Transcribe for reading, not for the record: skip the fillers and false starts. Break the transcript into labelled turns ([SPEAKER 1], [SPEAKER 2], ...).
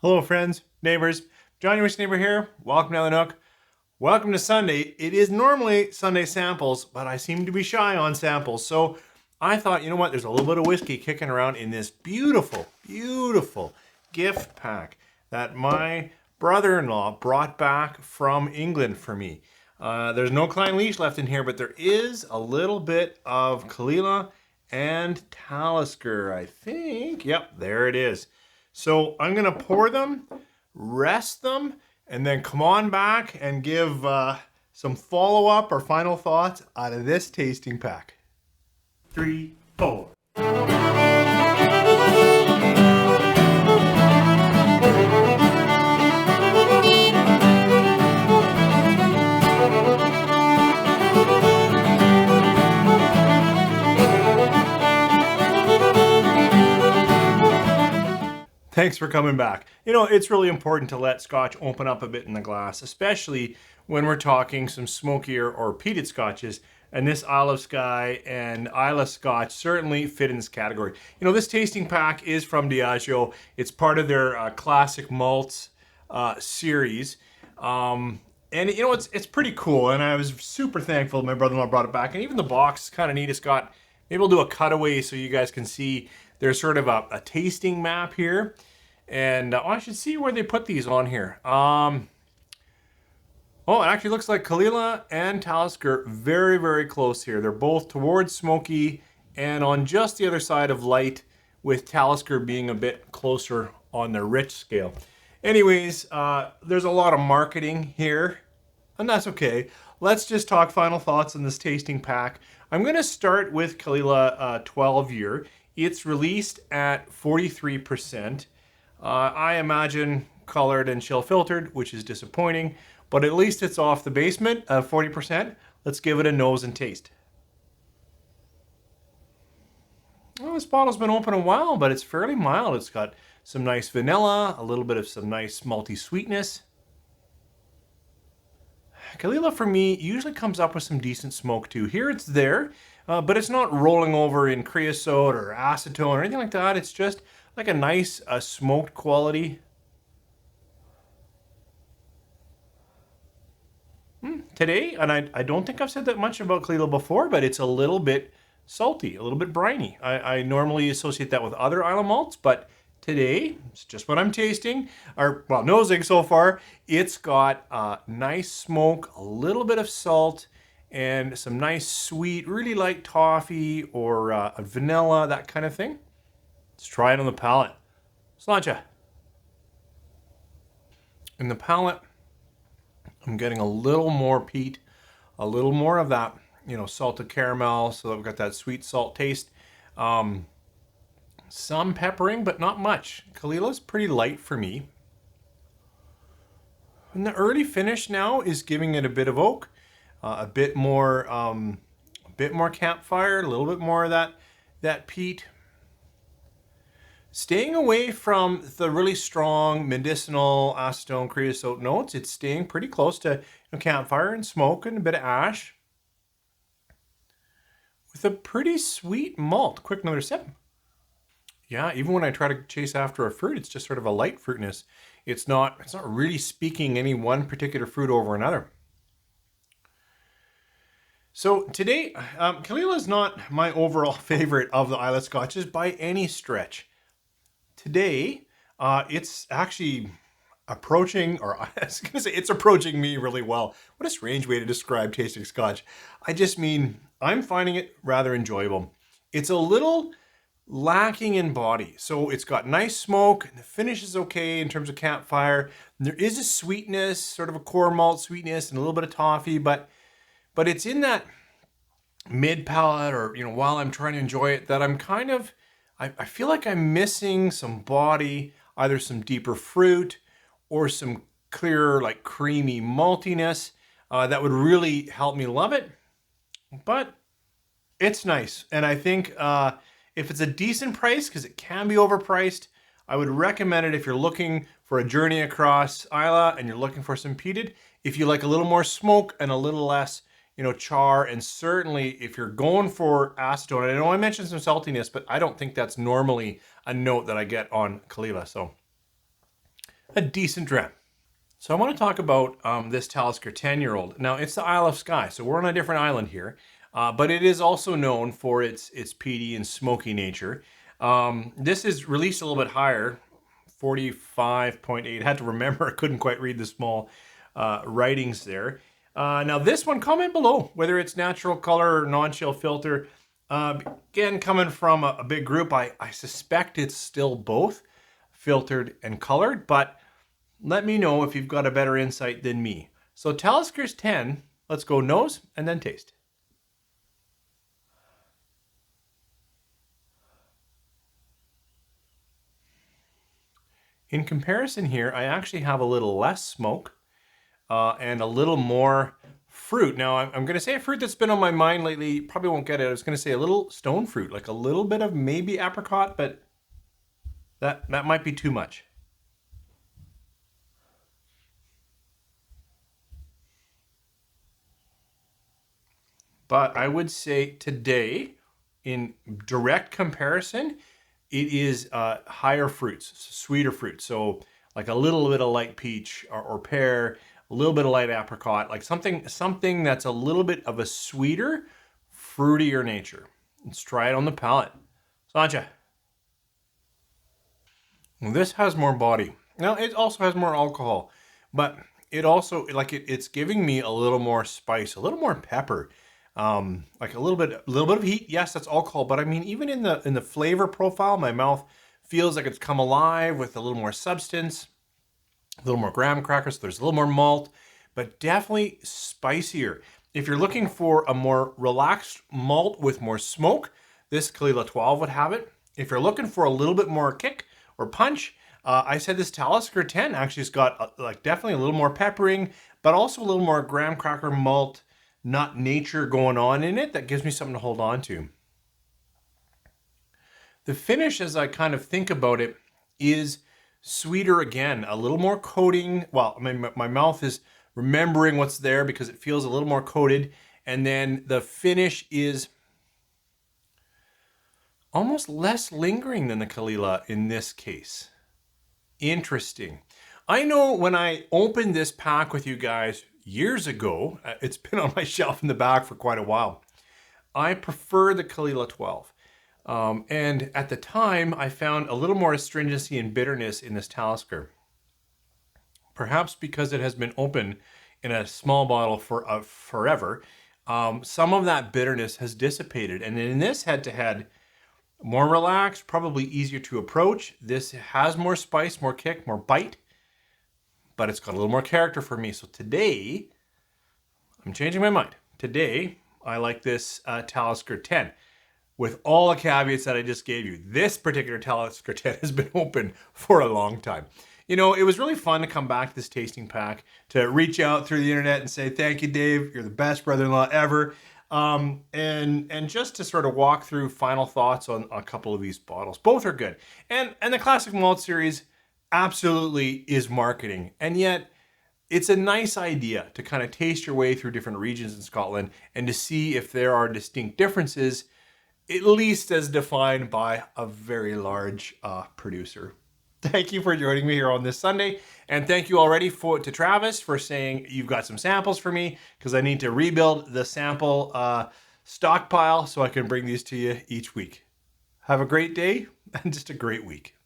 [SPEAKER 1] Hello friends, neighbors, John, your neighbor here. Welcome to the Nook. Welcome to Sunday. It is normally Sunday samples, but I seem to be shy on samples. So I thought, you know what, there's a little bit of whiskey kicking around in this beautiful, beautiful gift pack that my brother-in-law brought back from England for me. There's no Caol Ila left in here, but there is a little bit of Caol Ila and Talisker, I think. Yep, there it is. So I'm gonna pour them, rest them, and then come on back and give some follow-up or final thoughts out of this tasting pack. 3, 4. Thanks for coming back. You know, it's really important to let Scotch open up a bit in the glass, especially when we're talking some smokier or peated Scotches. And this Isle of Skye and Islay Scotch certainly fit in this category. You know, this tasting pack is from Diageo. It's part of their classic malts series. And you know, it's pretty cool. And I was super thankful my brother-in-law brought it back. And even the box is kind of neat. It's got, maybe we'll do a cutaway so you guys can see there's sort of a tasting map here. And I should see where they put these on here. Oh, it actually looks like Caol Ila and Talisker very, very close here. They're both towards smoky and on just the other side of light, with Talisker being a bit closer on the rich scale. Anyways, there's a lot of marketing here, and that's okay. Let's just talk final thoughts on this tasting pack. I'm going to start with Caol Ila 12 year. It's released at 43%. I imagine colored and chill filtered, which is disappointing, but at least it's off the basement of 40%. Let's give it a nose and taste. Well, this bottle's been open a while, but it's fairly mild. It's got some nice vanilla, a little bit of some nice malty sweetness. Caol Ila for me usually comes up with some decent smoke too. Here it's there, but it's not rolling over in creosote or acetone or anything like that. It's just like a nice smoked quality. Today, and I don't think I've said that much about Caol Ila before, but it's a little bit salty, a little bit briny. I normally associate that with other Islay malts, but today, it's just what I'm tasting, or well, nosing so far. It's got nice smoke, a little bit of salt, and some nice sweet, really light toffee or vanilla, that kind of thing. Let's try it on the palate. Sláinte. In the palate, I'm getting a little more peat, a little more of that, you know, salted caramel, so I've got that sweet salt taste. Some peppering, but not much. Caol Ila's pretty light for me. And the early finish now is giving it a bit of oak, a bit more campfire, a little bit more of that peat. Staying away from the really strong medicinal acetone creosote notes. It's staying pretty close to campfire and smoke and a bit of ash. With a pretty sweet malt. Quick, another sip. Yeah, even when I try to chase after a fruit, it's just sort of a light fruitness. It's not really speaking any one particular fruit over another. So today, Caol Ila is not my overall favorite of the Islay Scotches by any stretch. Today, it's actually approaching, or I was going to say it's approaching me really well. What a strange way to describe tasting Scotch. I just mean, I'm finding it rather enjoyable. It's a little lacking in body. So it's got nice smoke, and the finish is okay in terms of campfire. And there is a sweetness, sort of a core malt sweetness and a little bit of toffee, but it's in that mid palate, or, you know, while I'm trying to enjoy it, that I'm kind of, I feel like I'm missing some body, either some deeper fruit or some clearer, like creamy maltiness that would really help me love it. But it's nice. And I think if it's a decent price, because it can be overpriced, I would recommend it if you're looking for a journey across Islay and you're looking for some peated. If you like a little more smoke and a little less you know, char, and certainly if you're going for acetone, I know I mentioned some saltiness, but I don't think that's normally a note that I get on Caol Ila. So a decent dram. So I want to talk about this Talisker 10-year-old. Now, it's the Isle of Skye, so we're on a different island here, but it is also known for its peaty and smoky nature. This is released a little bit higher, 45.8. I had to remember, I couldn't quite read the small writings there. Now, this one, comment below whether it's natural color or non-chill filter. Again, coming from a big group, I suspect it's still both filtered and colored, but let me know if you've got a better insight than me. So Talisker's 10, let's go nose and then taste. In comparison here, I actually have a little less smoke and a little more fruit. Now, I'm going to say a fruit that's been on my mind lately. You probably won't get it. I was going to say a little stone fruit, like a little bit of maybe apricot, but that might be too much. But I would say today, in direct comparison, it is higher fruits, sweeter fruits. So like a little bit of light peach or pear, a little bit of light apricot, like something that's a little bit of a sweeter, fruitier nature. Let's try it on the palate. Sancha. This has more body. Now, it also has more alcohol, but it also, like it's giving me a little more spice, a little more pepper. Like a little bit of heat. Yes, that's alcohol, but I mean, even in the flavor profile, my mouth feels like it's come alive with a little more substance, a little more graham crackers. So there's a little more malt, but definitely spicier. If you're looking for a more relaxed malt with more smoke, this Caol Ila 12 would have it. If you're looking for a little bit more kick or punch, I said this Talisker 10 actually has got like definitely a little more peppering, but also a little more graham cracker malt, nut nature going on in it that gives me something to hold on to. The finish, as I kind of think about it, is sweeter again, a little more coating. Well, my mouth is remembering what's there because it feels a little more coated. And then the finish is almost less lingering than the Caol Ila in this case. Interesting. I know when I opened this pack with you guys years ago, it's been on my shelf in the back for quite a while, I prefer the Caol Ila 12. And at the time, I found a little more astringency and bitterness in this Talisker. Perhaps because it has been open in a small bottle for forever, some of that bitterness has dissipated. And in this head-to-head, more relaxed, probably easier to approach. This has more spice, more kick, more bite, but it's got a little more character for me. So today, I'm changing my mind. Today, I like this Talisker 10. With all the caveats that I just gave you, this particular Talisker 10 has been open for a long time. You know, it was really fun to come back to this tasting pack, to reach out through the internet and say, thank you, Dave. You're the best brother-in-law ever. And just to sort of walk through final thoughts on a couple of these bottles. Both are good. And the Classic Malt series absolutely is marketing. And yet, it's a nice idea to kind of taste your way through different regions in Scotland and to see if there are distinct differences, at least as defined by a very large producer. Thank you for joining me here on this Sunday. And thank you already to Travis for saying you've got some samples for me, because I need to rebuild the sample stockpile so I can bring these to you each week. Have a great day and just a great week.